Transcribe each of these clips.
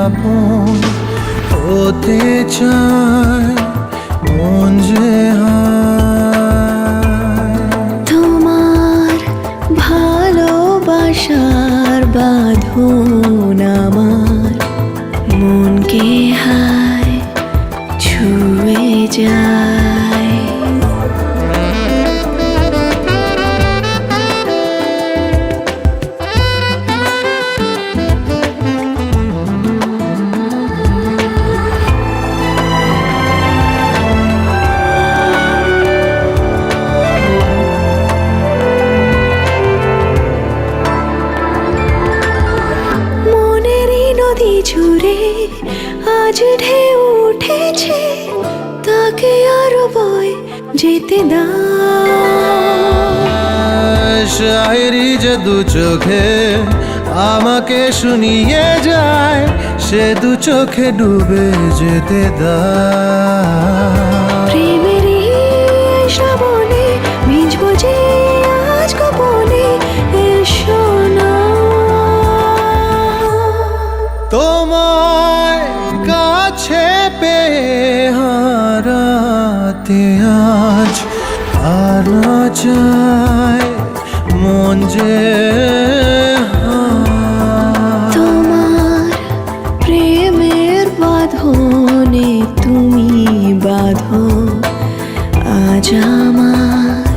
আপন হতে চায় মন যে হায়। তোমার ভালোবাসার বাঁধন আমার মনকে হায় ছুঁয়ে যায়। নদী জুড়ে আজ ঢেউ উঠেছে, তাকে আরো বয় যেতে দাও। শায়েরি যে দু চোখে আমাকে শুনিয়ে যায়, সে দু চোখে ডুবে যেতে দাও। প্রেমেরই শ্রাবণে ভিজবো যে আজ গোপনে, এসো না। তোমায় কাছে পেয়ে হারাতে আজ আর না চায় মন যে হায়। তোমার প্রেমের বাঁধনে তুমি বাঁধো আজ আমার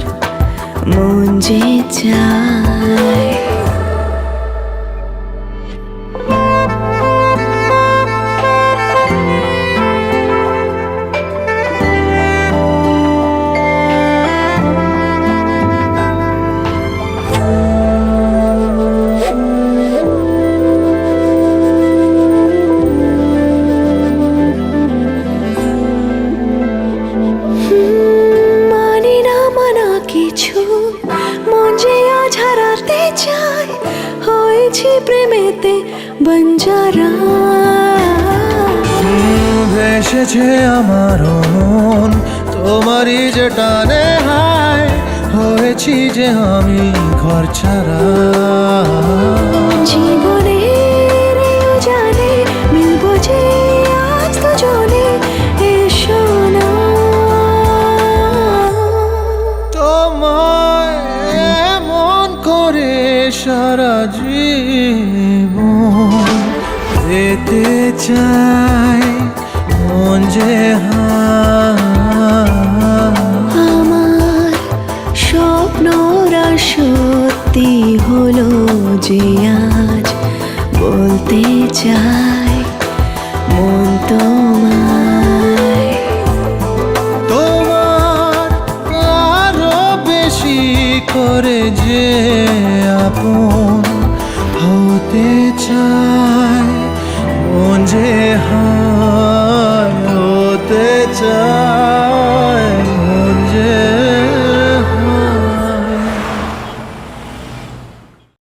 মন যে চায়। মানি না মানা কিছু, মন যে আজ হারাতে চায়, হয়েছি প্রেমেতে বঞ্জারা। ভেসেছে আমার মন তোমারই যে টানে হায়, হয়েছি যে আমি ঘর ছাড়া। জীবনের জানে মিলবো যে আজ দুজনে, এসো না। তোমায় এমন করে সারা জীবন পেতে চাই মন যে হায়। আমার স্বপ্নরা সত্যি হলো যে আজ বলতে চাই মন তোমায়। তোমার আরো বেশি করে যে আপন হতে চায় মন যে হায়।